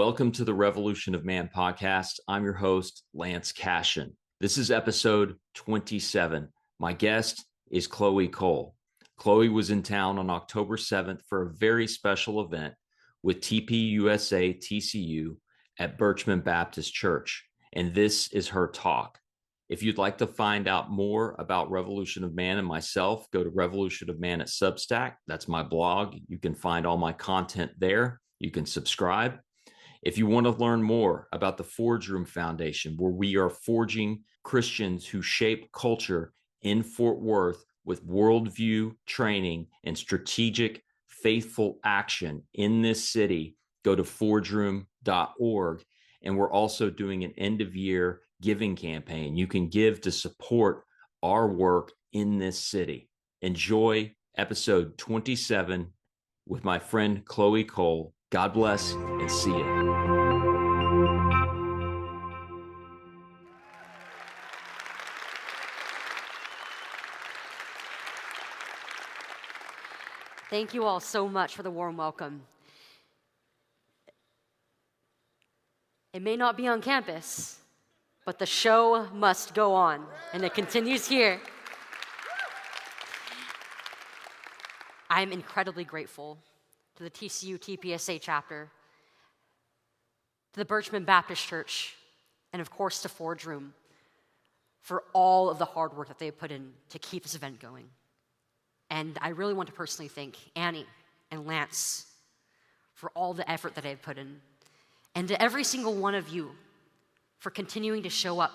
Welcome to the Revolution of Man podcast. I'm your host, Lance Cashion. This is episode 27. My guest is Chloe Cole. Chloe was in town on October 7th for a very special event with TPUSA TCU at Birchman Baptist Church, and this is her talk. If you'd like to find out more about Revolution of Man and myself, go to Revolution of Man at Substack. That's my blog. You can find all my content there. You can subscribe. If you want to learn more about the Forge Room Foundation, where we are forging Christians who shape culture in Fort Worth with worldview training and strategic, faithful action in this city, go to forgeroom.org. And we're also doing an end-of-year giving campaign. You can give to support our work in this city. Enjoy episode 27 with my friend Chloe Cole. God bless and see you. Thank you all so much for the warm welcome. It may not be on campus, but the show must go on, and it continues here. I'm incredibly grateful to the TCU TPSA chapter, to the Birchman Baptist Church, and of course to Forge Room for all of the hard work that they put in to keep this event going. And I really want to personally thank Annie and Lance for all the effort that they've put in, and to every single one of you for continuing to show up.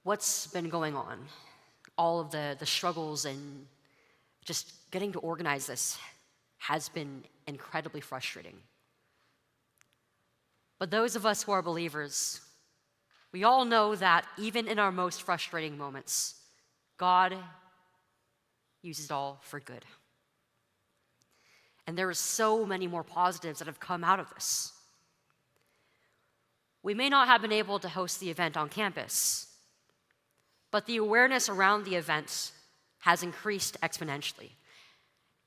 What's been going on? All of the struggles and just getting to organize this has been incredibly frustrating. But those of us who are believers, we all know that even in our most frustrating moments, God uses it all for good. And there are so many more positives that have come out of this. We may not have been able to host the event on campus, but the awareness around the event has increased exponentially.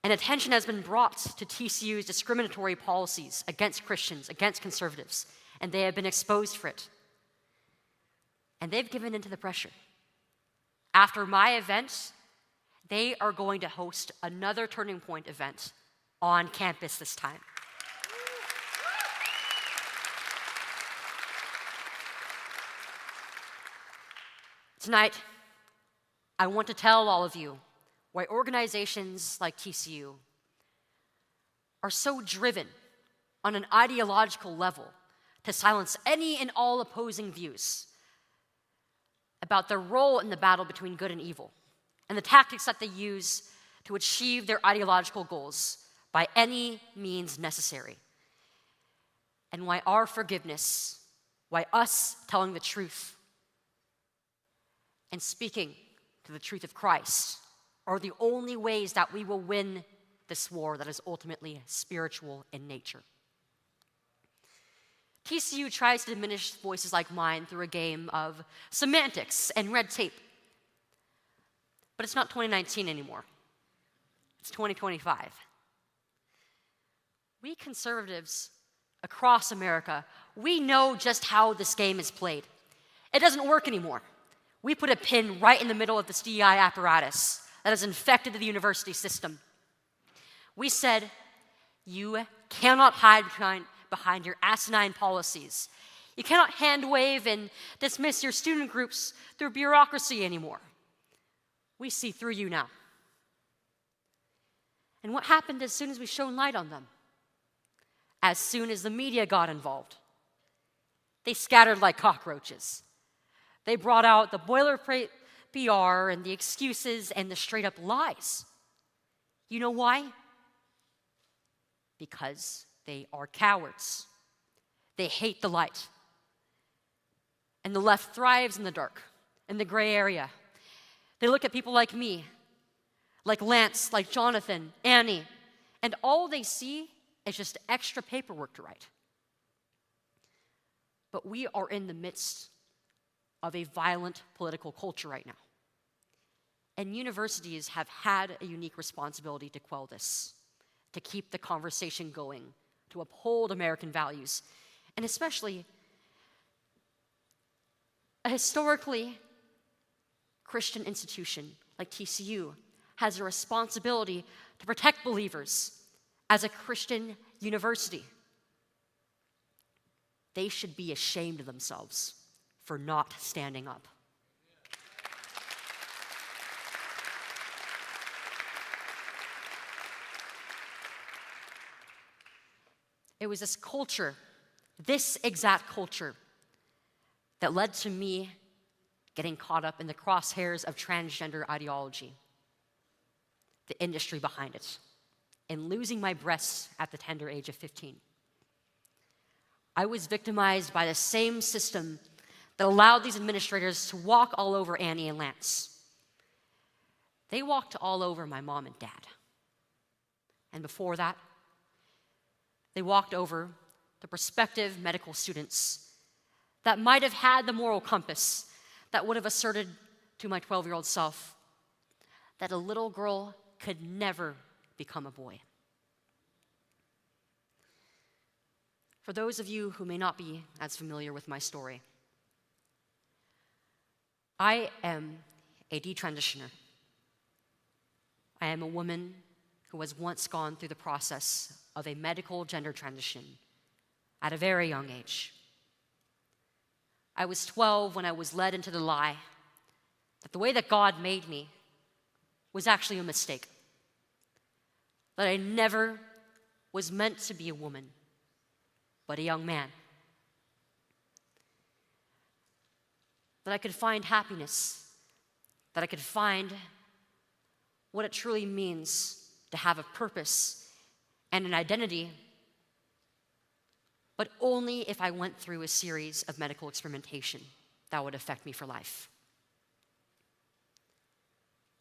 And attention has been brought to TCU's discriminatory policies against Christians, against conservatives, and they have been exposed for it. And they've given in to the pressure. After my event, they are going to host another Turning Point event on campus this time. Tonight, I want to tell all of you why organizations like TCU are so driven on an ideological level to silence any and all opposing views about their role in the battle between good and evil, and the tactics that they use to achieve their ideological goals by any means necessary, and why our forgiveness, why us telling the truth and speaking to the truth of Christ are the only ways that we will win this war that is ultimately spiritual in nature. TCU tries to diminish voices like mine through a game of semantics and red tape. But it's not 2019 anymore. It's 2025. We conservatives across America, we know just how this game is played. It doesn't work anymore. We put a pin right in the middle of this DEI apparatus that has infected the university system. We said, you cannot hide behind your asinine policies. You cannot hand wave and dismiss your student groups through bureaucracy anymore. We see through you now. And what happened as soon as we shone light on them? As soon as the media got involved, they scattered like cockroaches. They brought out the boilerplate PR and the excuses and the straight up lies. You know why? Because they are cowards. They hate the light. And the left thrives in the dark, in the gray area. They look at people like me, like Lance, like Jonathan, Annie, and all they see is just extra paperwork to write. But we are in the midst of a violent political culture right now. And universities have had a unique responsibility to quell this. to keep the conversation going, to uphold American values, and especially a historically Christian institution like TCU has a responsibility to protect believers as a Christian university. They should be ashamed of themselves for not standing up. It was this culture, this exact culture, that led to me getting caught up in the crosshairs of transgender ideology, the industry behind it, and losing my breasts at the tender age of 15. I was victimized by the same system that allowed these administrators to walk all over Annie and Lance. They walked all over my mom and dad. And before that, they walked over the prospective medical students that might have had the moral compass that would have asserted to my 12-year-old self that a little girl could never become a boy. For those of you who may not be as familiar with my story, I am a detransitioner. I am a woman who has once gone through the process of a medical gender transition at a very young age. I was 12 when I was led into the lie that the way that God made me was actually a mistake, that I never was meant to be a woman, but a young man, that I could find happiness, that I could find what it truly means to have a purpose and an identity, but only if I went through a series of medical experimentation that would affect me for life.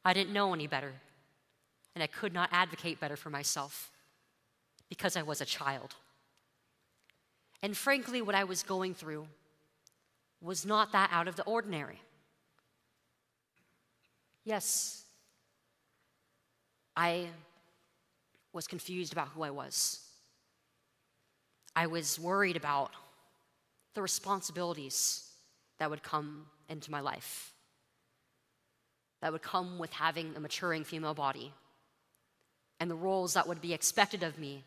I didn't know any better, and I could not advocate better for myself because I was a child. And frankly, what I was going through was not that out of the ordinary. Yes, I was confused about who I was. I was worried about the responsibilities that would come into my life, that would come with having a maturing female body, and the roles that would be expected of me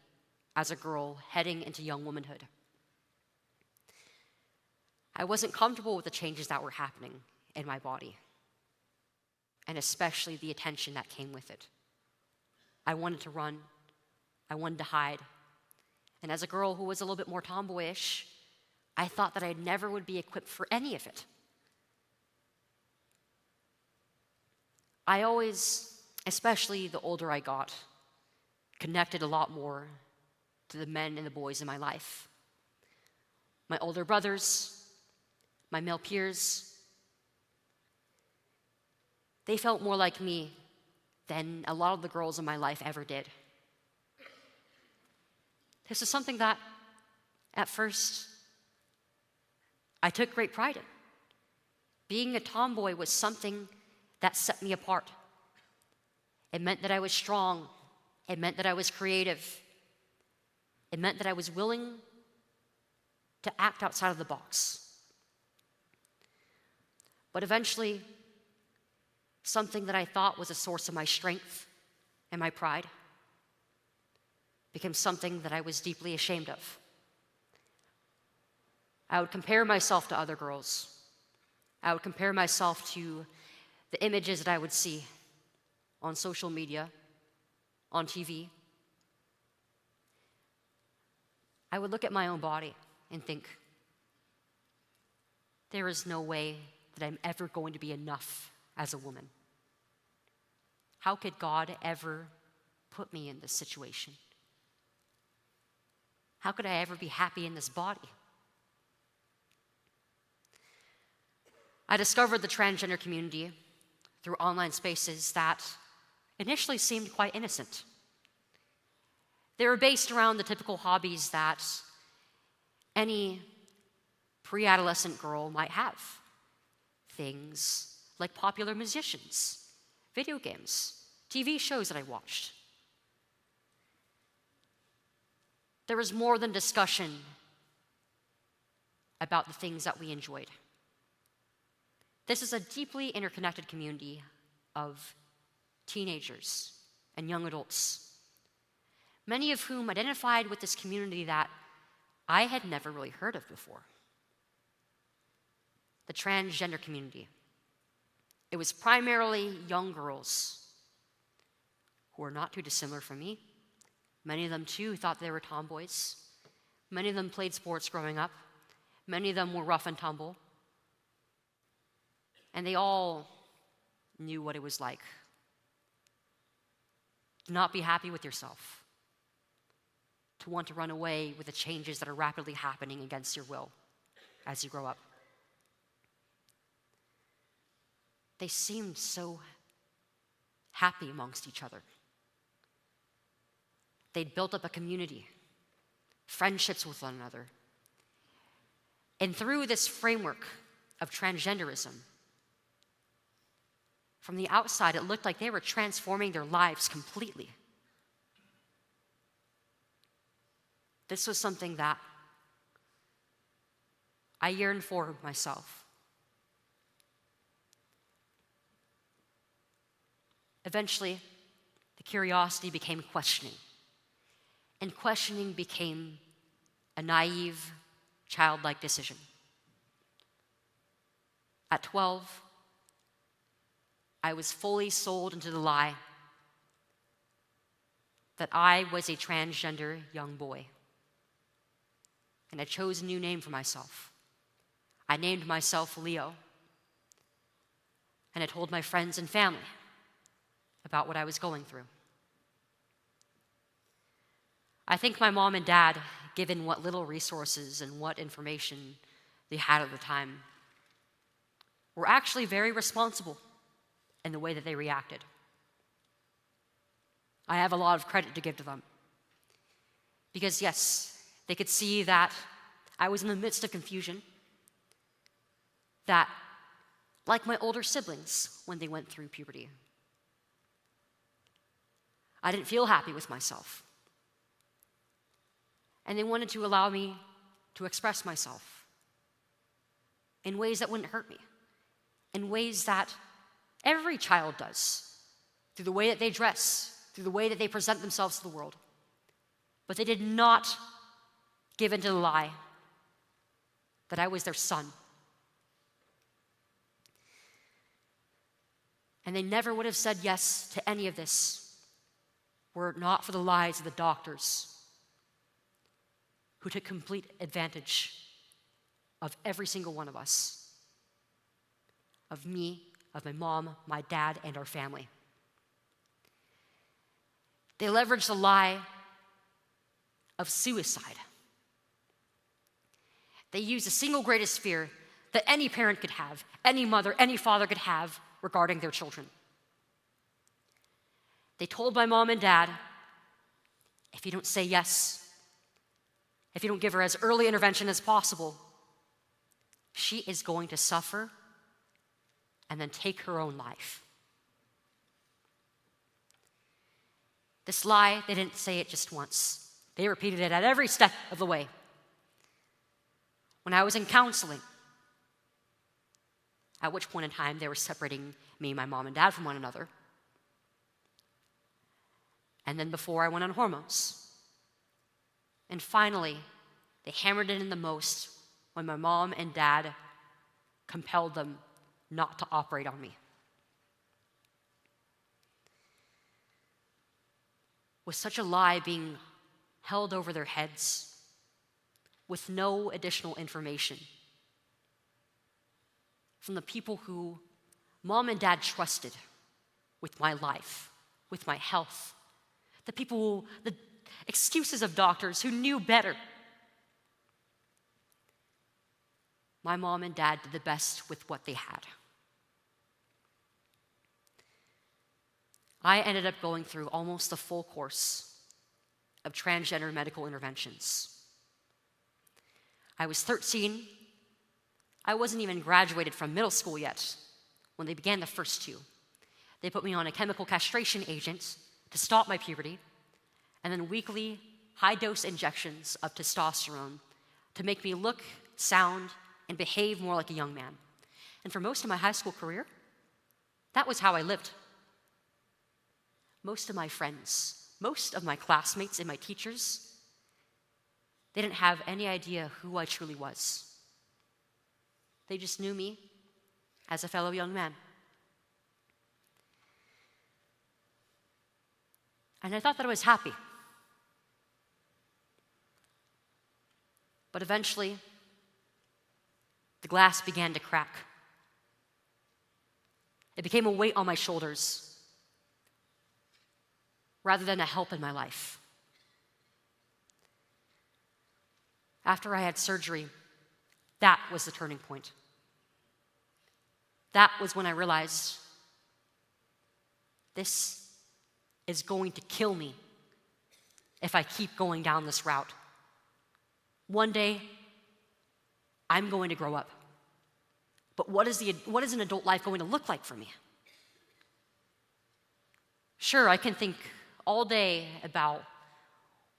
as a girl heading into young womanhood. I wasn't comfortable with the changes that were happening in my body, and especially the attention that came with it. I wanted to run. I wanted to hide. And as a girl who was a little bit more tomboyish, I thought that I never would be equipped for any of it. I always, especially the older I got, connected a lot more to the men and the boys in my life. My older brothers, my male peers, they felt more like me than a lot of the girls in my life ever did. This is something that, at first, I took great pride in. Being a tomboy was something that set me apart. It meant that I was strong. It meant that I was creative. It meant that I was willing to act outside of the box. But eventually, something that I thought was a source of my strength and my pride became something that I was deeply ashamed of. I would compare myself to other girls. I would compare myself to the images that I would see on social media, on TV. I would look at my own body and think, there is no way that I'm ever going to be enough as a woman. How could God ever put me in this situation? How could I ever be happy in this body? I discovered the transgender community through online spaces that initially seemed quite innocent. They were based around the typical hobbies that any pre-adolescent girl might have. Things like popular musicians, video games, TV shows that I watched. there was more than discussion about the things that we enjoyed. This is a deeply interconnected community of teenagers and young adults, many of whom identified with this community that I had never really heard of before. The transgender community. It was primarily young girls who were not too dissimilar from me. Many of them, too, thought they were tomboys. Many of them played sports growing up. Many of them were rough and tumble. And they all knew what it was like to not be happy with yourself, to want to run away with the changes that are rapidly happening against your will as you grow up. They seemed so happy amongst each other. They'd built up a community, friendships with one another. And through this framework of transgenderism, from the outside, it looked like they were transforming their lives completely. This was something that I yearned for myself. Eventually, the curiosity became questioning, and questioning became a naive, childlike decision. At 12, I was fully sold into the lie that I was a transgender young boy. And I chose a new name for myself. I named myself Leo. And I told my friends and family about what I was going through. I think my mom and dad, given what little resources and what information they had at the time, were actually very responsible in the way that they reacted. I have a lot of credit to give to them. Because yes, they could see that I was in the midst of confusion, that, like my older siblings when they went through puberty, I didn't feel happy with myself. And they wanted to allow me to express myself in ways that wouldn't hurt me, in ways that every child does, through the way that they dress, through the way that they present themselves to the world. But they did not give in to the lie that I was their son. And they never would have said yes to any of this were it not for the lies of the doctors who took complete advantage of every single one of us, of me, of my mom, my dad, and our family. They leveraged the lie of suicide. They used the single greatest fear that any parent could have, any mother, any father could have regarding their children. They told my mom and dad, if you don't say yes, if you don't give her as early intervention as possible, she is going to suffer and then take her own life. This lie, they didn't say it just once. They repeated it at every step of the way. When I was in counseling, at which point in time they were separating me, my mom and dad from one another. And then before I went on hormones. And finally, they hammered it in the most when my mom and dad compelled them not to operate on me. With such a lie being held over their heads, with no additional information from the people who mom and dad trusted with my life, with my health, the people, the excuses of doctors who knew better. My mom and dad did the best with what they had. I ended up going through almost the full course of transgender medical interventions. I was 13. I wasn't even graduated from middle school yet when they began the first two. They put me on a chemical castration agent to stop my puberty, and then weekly high-dose injections of testosterone to make me look, sound, and behave more like a young man. And for most of my high school career, that was how I lived. Most of my friends, most of my classmates and my teachers, they didn't have any idea who I truly was. They just knew me as a fellow young man. And I thought that I was happy. But eventually, the glass began to crack. It became a weight on my shoulders rather than a help in my life. After I had surgery, that was the turning point. That was when I realized this is going to kill me if I keep going down this route. One day, I'm going to grow up. But what is an adult life going to look like for me? Sure, I can think all day about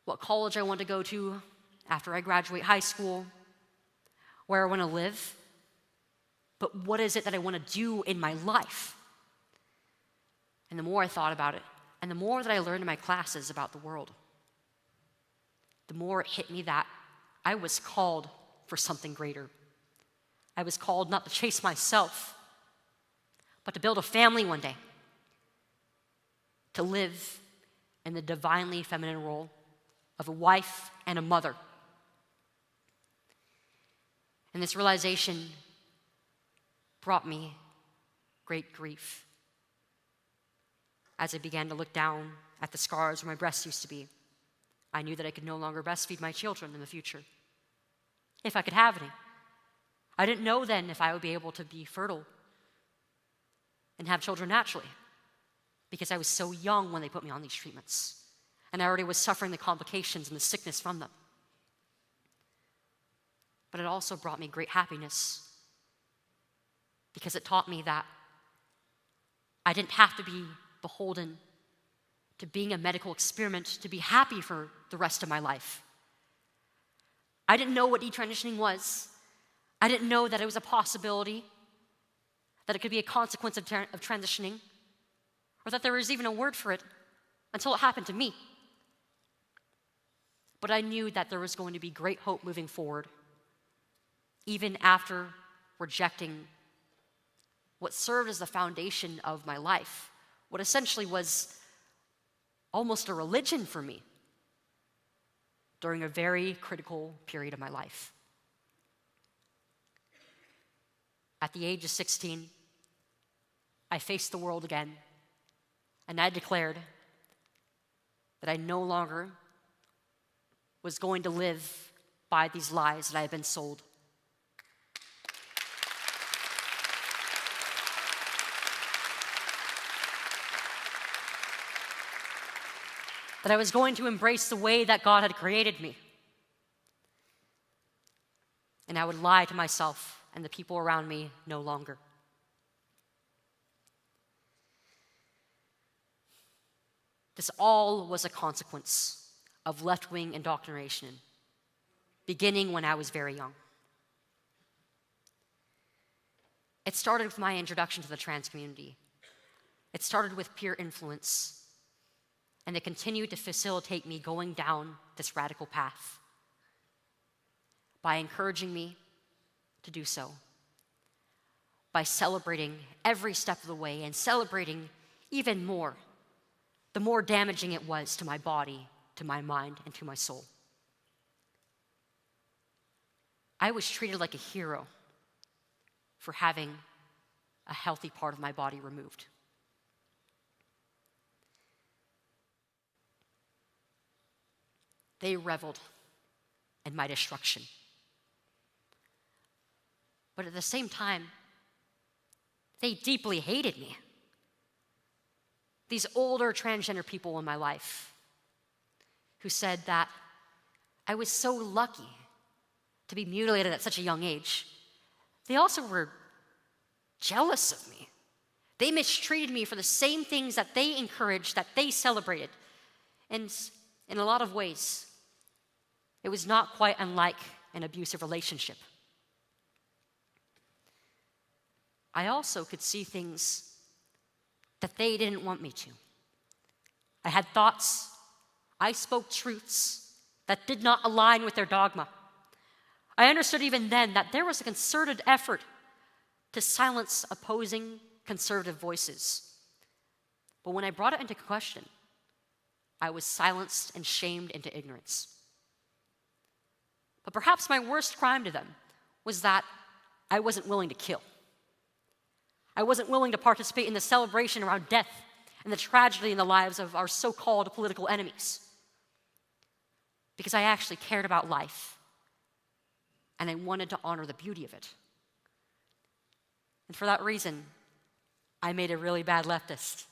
what college I want to go to after I graduate high school, where I want to live, but what is it that I want to do in my life? And the more I thought about it, and the more that I learned in my classes about the world, the more it hit me that I was called for something greater. I was called not to chase myself, but to build a family one day, to live in the divinely feminine role of a wife and a mother. And this realization brought me great grief. As I began to look down at the scars where my breasts used to be, I knew that I could no longer breastfeed my children in the future, if I could have any. I didn't know then if I would be able to be fertile and have children naturally, because I was so young when they put me on these treatments, and I already was suffering the complications and the sickness from them. But it also brought me great happiness, because it taught me that I didn't have to be beholden to being a medical experiment to be happy for the rest of my life. I didn't know what detransitioning was. I didn't know that it was a possibility, that it could be a consequence of transitioning, or that there was even a word for it until it happened to me. But I knew that there was going to be great hope moving forward, even after rejecting what served as the foundation of my life, what essentially was almost a religion for me during a very critical period of my life. At the age of 16, I faced the world again, and I declared that I no longer was going to live by these lies that I had been sold. That I was going to embrace the way that God had created me. And I would lie to myself and the people around me no longer. This all was a consequence of left-wing indoctrination, beginning when I was very young. It started with my introduction to the trans community. It started with peer influence, and they continued to facilitate me going down this radical path by encouraging me to do so, by celebrating every step of the way and celebrating even more, the more damaging it was to my body, to my mind, and to my soul. I was treated like a hero for having a healthy part of my body removed. They reveled in my destruction. But at the same time, they deeply hated me. These older transgender people in my life who said that I was so lucky to be mutilated at such a young age, they also were jealous of me. They mistreated me for the same things that they encouraged, that they celebrated. And in a lot of ways, It was not quite unlike an abusive relationship. I also could see things that they didn't want me to. I had thoughts. I spoke truths that did not align with their dogma. I understood even then that there was a concerted effort to silence opposing conservative voices. But when I brought it into question, I was silenced and shamed into ignorance. But perhaps my worst crime to them was that I wasn't willing to kill. I wasn't willing to participate in the celebration around death and the tragedy in the lives of our so-called political enemies. Because I actually cared about life, and I wanted to honor the beauty of it. And for that reason, I made a really bad leftist.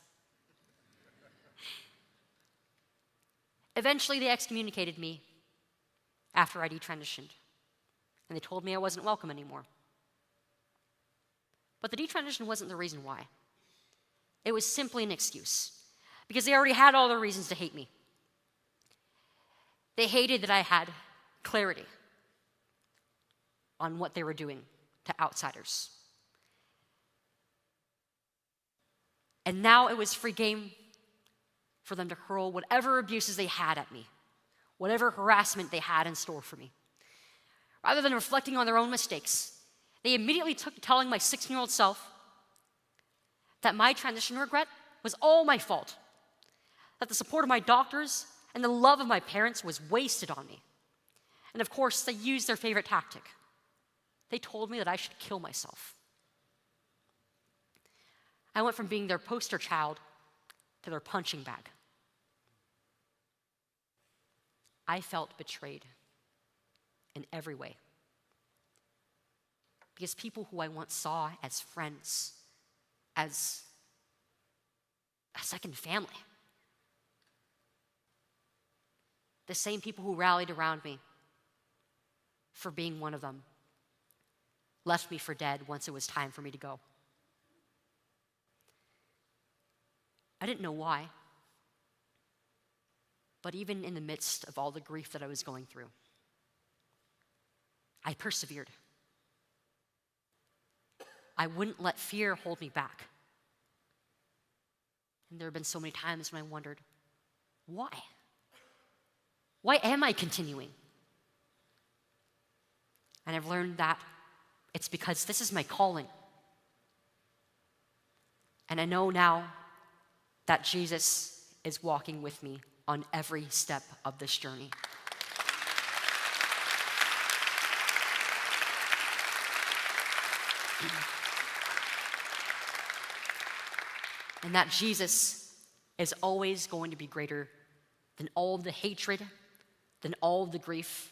Eventually, they excommunicated me after I detransitioned, and they told me I wasn't welcome anymore. But the detransition wasn't the reason why. It was simply an excuse, because they already had all the reasons to hate me. They hated that I had clarity on what they were doing to outsiders. And now it was free game for them to hurl whatever abuses they had at me, whatever harassment they had in store for me. Rather than reflecting on their own mistakes, they immediately took to telling my 16-year-old self that my transition regret was all my fault, that the support of my doctors and the love of my parents was wasted on me. And of course, they used their favorite tactic. They told me that I should kill myself. I went from being their poster child to their punching bag. I felt betrayed in every way. Because people who I once saw as friends, as a second family, the same people who rallied around me for being one of them, left me for dead once it was time for me to go. I didn't know why, but even in the midst of all the grief that I was going through, I persevered. I wouldn't let fear hold me back. And there have been so many times when I wondered, why? Why am I continuing? And I've learned that it's because this is my calling. And I know now that Jesus is walking with me on every step of this journey. And that Jesus is always going to be greater than all the hatred, than all the grief,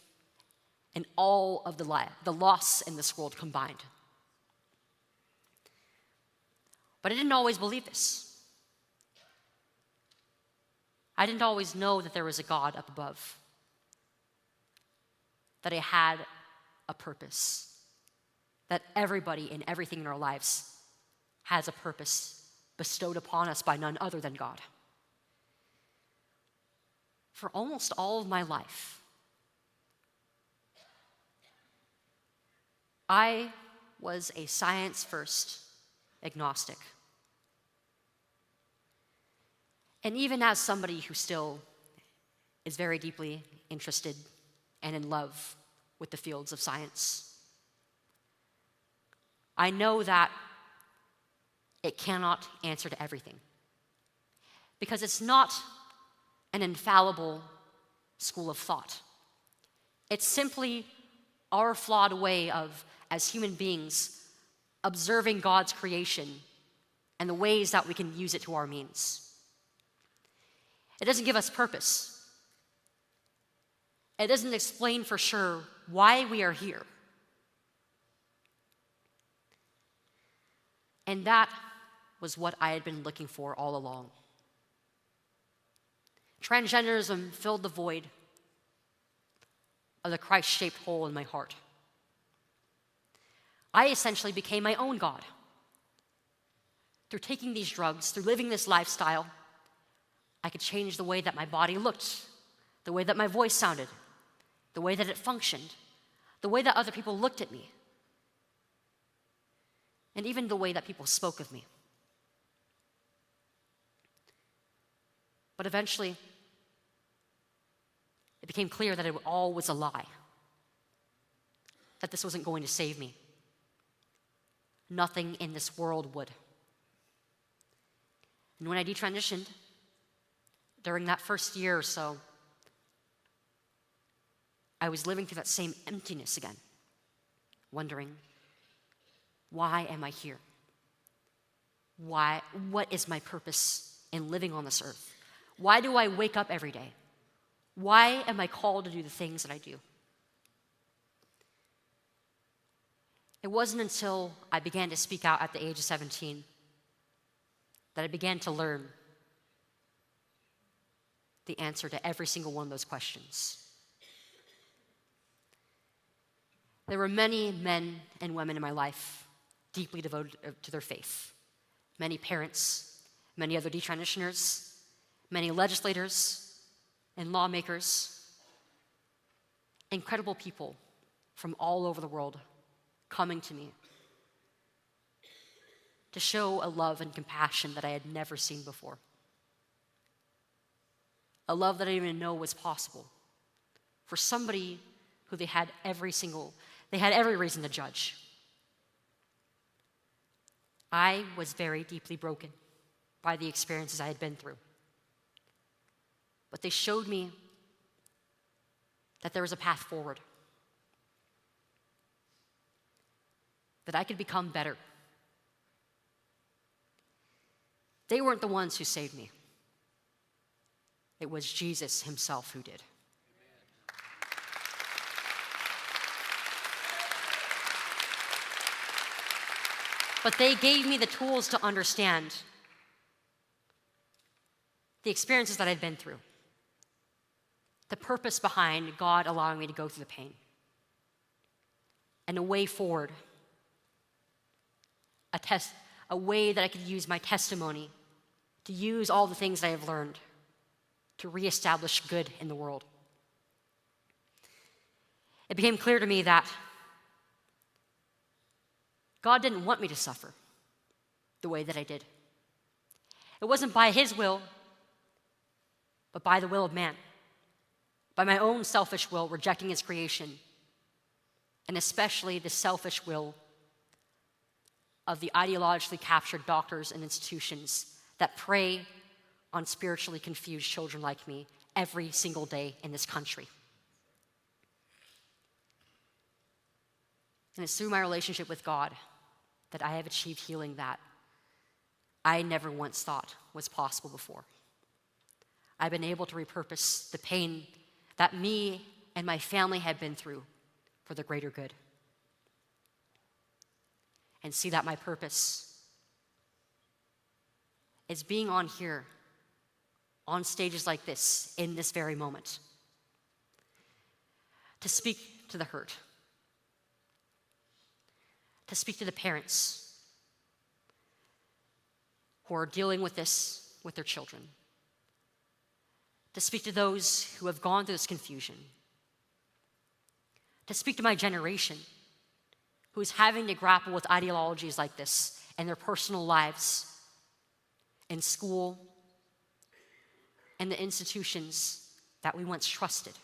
and all of the loss in this world combined. But I didn't always believe this. I didn't always know that there was a God up above, that I had a purpose, that everybody and everything in our lives has a purpose bestowed upon us by none other than God. For almost all of my life, I was a science-first agnostic. And even as somebody who still is very deeply interested and in love with the fields of science, I know that it cannot answer to everything, because it's not an infallible school of thought. It's simply our flawed way of, as human beings, observing God's creation and the ways that we can use it to our means. It doesn't give us purpose. It doesn't explain for sure why we are here. And that was what I had been looking for all along. Transgenderism filled the void of the Christ-shaped hole in my heart. I essentially became my own God. Through taking these drugs, through living this lifestyle, I could change the way that my body looked, the way that my voice sounded, the way that it functioned, the way that other people looked at me, and even the way that people spoke of me. But eventually, it became clear that it all was a lie, that this wasn't going to save me. Nothing in this world would. And when I detransitioned, during that first year or so, I was living through that same emptiness again, wondering, why am I here? What is my purpose in living on this earth? Why do I wake up every day? Why am I called to do the things that I do? It wasn't until I began to speak out at the age of 17 that I began to learn the answer to every single one of those questions. There were many men and women in my life deeply devoted to their faith. Many parents, many other detransitioners, many legislators and lawmakers, incredible people from all over the world coming to me to show a love and compassion that I had never seen before. A love that I didn't even know was possible for somebody who they had every reason to judge. I was very deeply broken by the experiences I had been through. But they showed me that there was a path forward, that I could become better. They weren't the ones who saved me. It was Jesus himself who did. But they gave me the tools to understand the experiences that I'd been through, the purpose behind God allowing me to go through the pain, and a way forward, a way that I could use my testimony to use all the things that I have learned to reestablish good in the world. It became clear to me that God didn't want me to suffer the way that I did. It wasn't by his will, but by the will of man, by my own selfish will rejecting his creation, and especially the selfish will of the ideologically captured doctors and institutions that prey on spiritually confused children like me every single day in this country. And it's through my relationship with God that I have achieved healing that I never once thought was possible before. I've been able to repurpose the pain that me and my family had been through for the greater good. And see that my purpose is being on here, on stages like this, in this very moment, to speak to the hurt, to speak to the parents who are dealing with this with their children, to speak to those who have gone through this confusion, to speak to my generation who is having to grapple with ideologies like this in their personal lives, in school, and the institutions that we once trusted.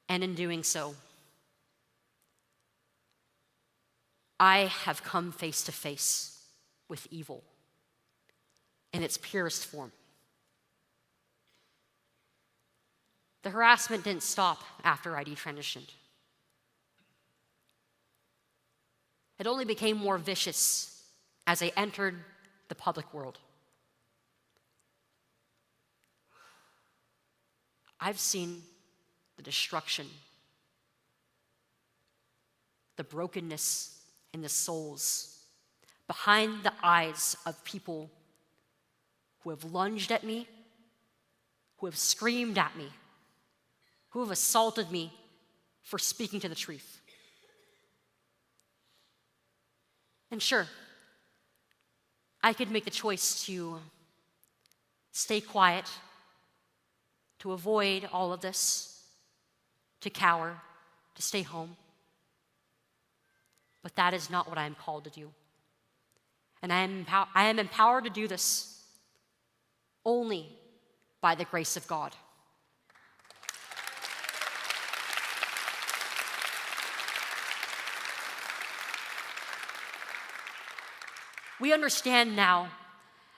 And in doing so, I have come face to face with evil in its purest form. The harassment didn't stop after I detransitioned. It only became more vicious as I entered the public world. I've seen the destruction, the brokenness in the souls behind the eyes of people who have lunged at me, who have screamed at me, who have assaulted me for speaking to the truth. And sure, I could make the choice to stay quiet, to avoid all of this, to cower, to stay home. But that is not what I am called to do. And I am empowered to do this only by the grace of God. We understand now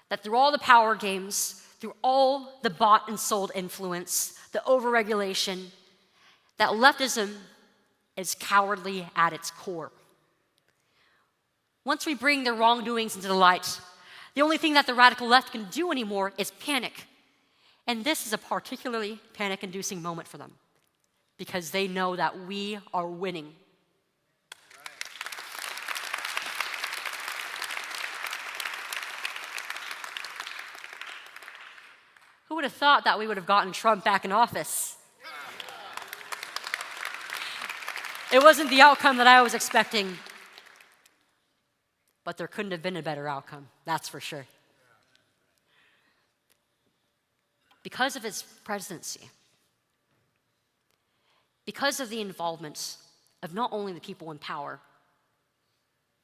that through all the power games, through all the bought and sold influence, the overregulation, that leftism is cowardly at its core. Once we bring their wrongdoings into the light, the only thing that the radical left can do anymore is panic. And this is a particularly panic-inducing moment for them because they know that we are winning. Who would have thought that we would have gotten Trump back in office? It wasn't the outcome that I was expecting, but there couldn't have been a better outcome, that's for sure. Because of his presidency, because of the involvement of not only the people in power,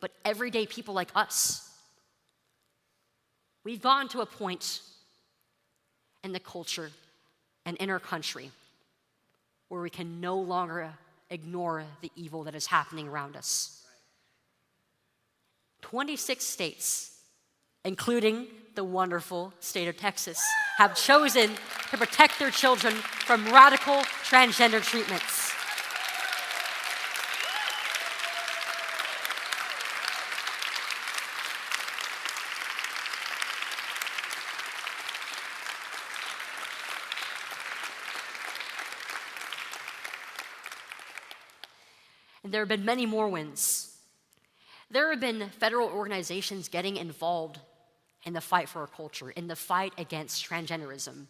but everyday people like us, we've gotten to a point in the culture and in our country where we can no longer ignore the evil that is happening around us. 26 states, including the wonderful state of Texas, have chosen to protect their children from radical transgender treatments. And there have been many more wins. There have been federal organizations getting involved in the fight for our culture, in the fight against transgenderism,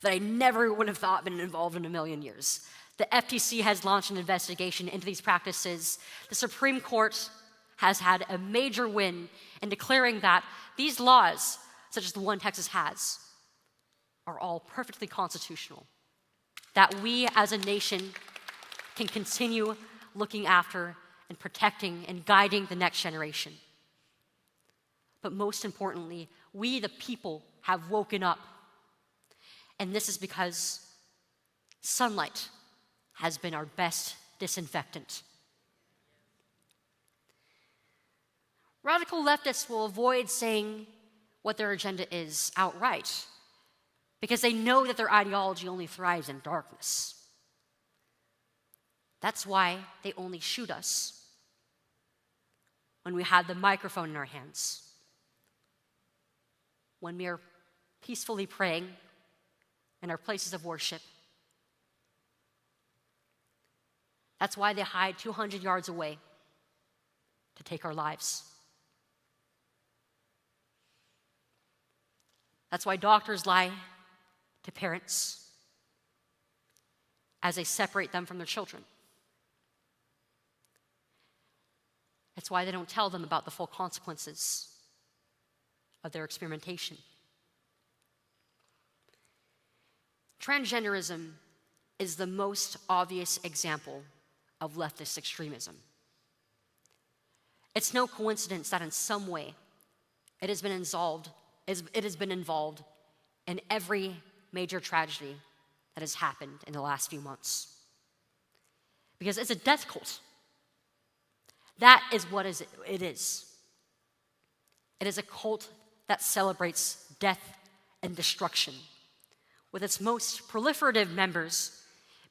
that I never would have thought been involved in a million years. The FTC has launched an investigation into these practices. The Supreme Court has had a major win in declaring that these laws, such as the one Texas has, are all perfectly constitutional. That we as a nation can continue looking after and protecting and guiding the next generation. But most importantly, we the people have woken up. And this is because sunlight has been our best disinfectant. Radical leftists will avoid saying what their agenda is outright because they know that their ideology only thrives in darkness. That's why they only shoot us when we have the microphone in our hands, when we are peacefully praying in our places of worship. That's why they hide 200 yards away to take our lives. That's why doctors lie to parents as they separate them from their children. It's why they don't tell them about the full consequences of their experimentation. Transgenderism is the most obvious example of leftist extremism. It's no coincidence that in some way it has been involved in every major tragedy that has happened in the last few months. Because it's a death cult. That is what it is. It is a cult that celebrates death and destruction, with its most proliferative members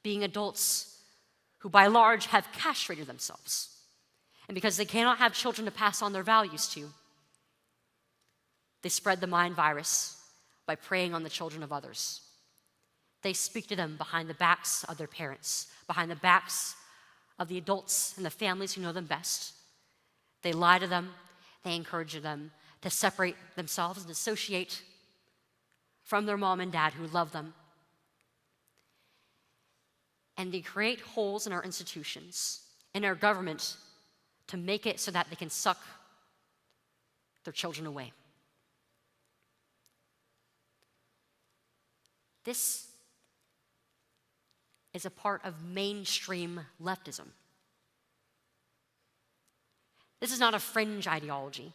being adults who by and large have castrated themselves. And because they cannot have children to pass on their values to, they spread the mind virus by preying on the children of others. They speak to them behind the backs of their parents, behind the backs of the adults and the families who know them best. They lie to them, they encourage them to separate themselves and dissociate from their mom and dad who love them. And they create holes in our institutions, in our government, to make it so that they can suck their children away. This is a part of mainstream leftism. This is not a fringe ideology.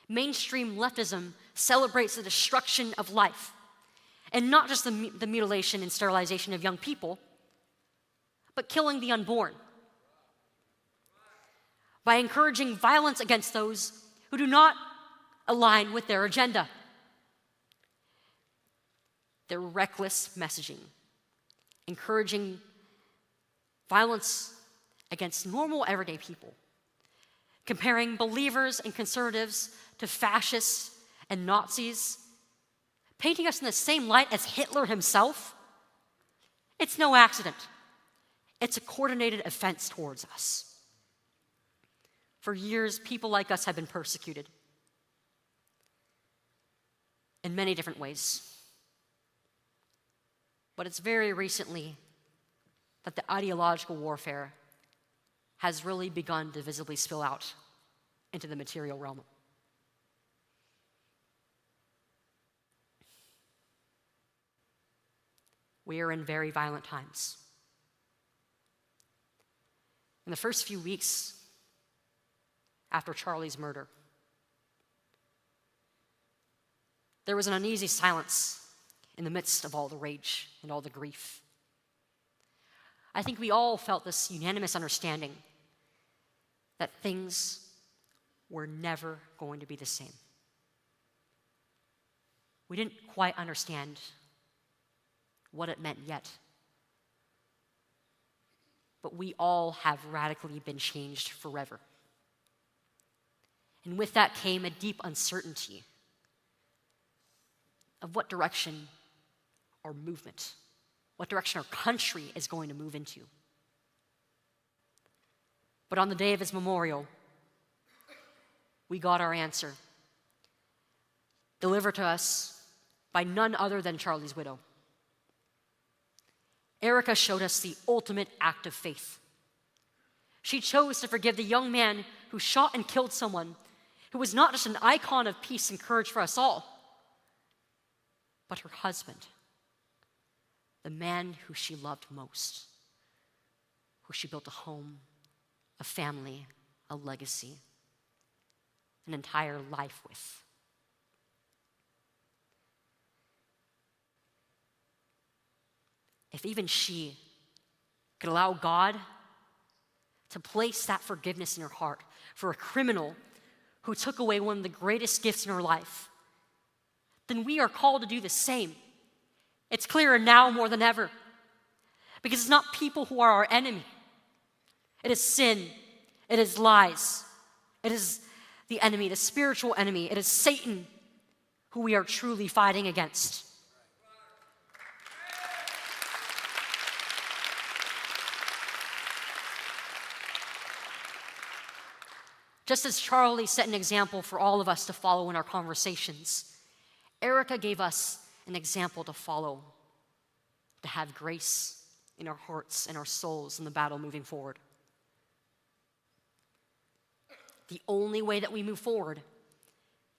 Mainstream leftism celebrates the destruction of life, and not just the mutilation and sterilization of young people, but killing the unborn, by encouraging violence against those who do not align with their agenda. Their reckless messaging, encouraging violence against normal, everyday people, comparing believers and conservatives to fascists and Nazis, painting us in the same light as Hitler himself. It's no accident. It's a coordinated offense towards us. For years, people like us have been persecuted in many different ways. But it's very recently that the ideological warfare has really begun to visibly spill out into the material realm. We are in very violent times. In the first few weeks after Charlie's murder, there was an uneasy silence in the midst of all the rage and all the grief. I think we all felt this unanimous understanding that things were never going to be the same. We didn't quite understand what it meant yet, but we all have radically been changed forever. And with that came a deep uncertainty of what direction our movement, what direction our country is going to move into. But on the day of his memorial, we got our answer, delivered to us by none other than Charlie's widow. Erica showed us the ultimate act of faith. She chose to forgive the young man who shot and killed someone who was not just an icon of peace and courage for us all, but her husband, the man who she loved most, who she built a home, a family, a legacy, an entire life with. If even she could allow God to place that forgiveness in her heart for a criminal who took away one of the greatest gifts in her life, then we are called to do the same. It's clearer now more than ever, because it's not people who are our enemy. It is sin. It is lies. It is the enemy, the spiritual enemy. It is Satan who we are truly fighting against. Just as Charlie set an example for all of us to follow in our conversations, Erica gave us an example to follow, to have grace in our hearts and our souls in the battle moving forward. The only way that we move forward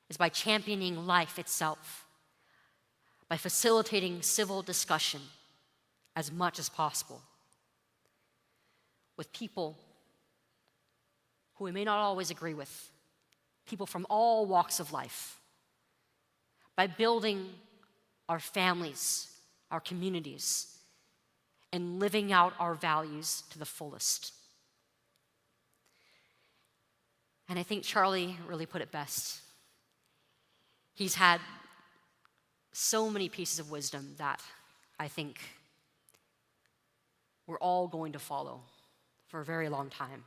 is by championing life itself, by facilitating civil discussion as much as possible with people who we may not always agree with, people from all walks of life, by building our families, our communities, and living out our values to the fullest. And I think Charlie really put it best. He's had so many pieces of wisdom that I think we're all going to follow for a very long time.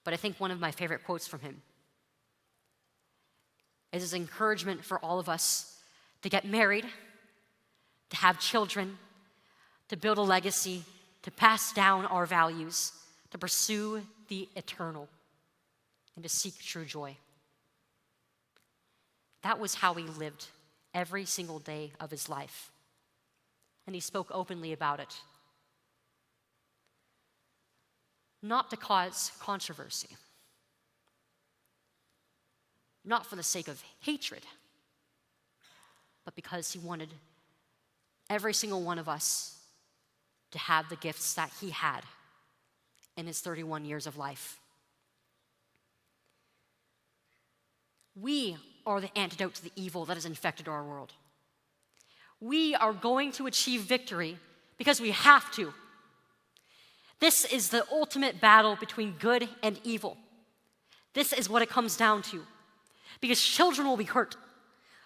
But I think one of my favorite quotes from him is his encouragement for all of us to get married, to have children, to build a legacy, to pass down our values, to pursue the eternal, and to seek true joy. That was how he lived every single day of his life. And he spoke openly about it. Not to cause controversy, not for the sake of hatred, but because he wanted every single one of us to have the gifts that he had in his 31 years of life. We are the antidote to the evil that has infected our world. We are going to achieve victory because we have to. This is the ultimate battle between good and evil. This is what it comes down to. Because children will be hurt.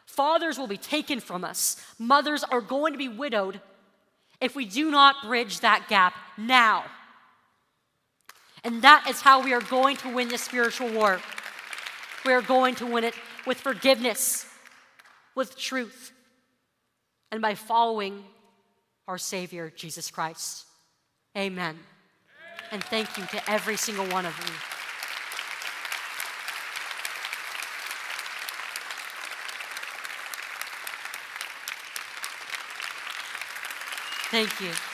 Fathers will be taken from us. Mothers are going to be widowed if we do not bridge that gap now. And that is how we are going to win this spiritual war. We are going to win it with forgiveness, with truth, and by following our Savior, Jesus Christ. Amen. And thank you to every single one of you. Thank you.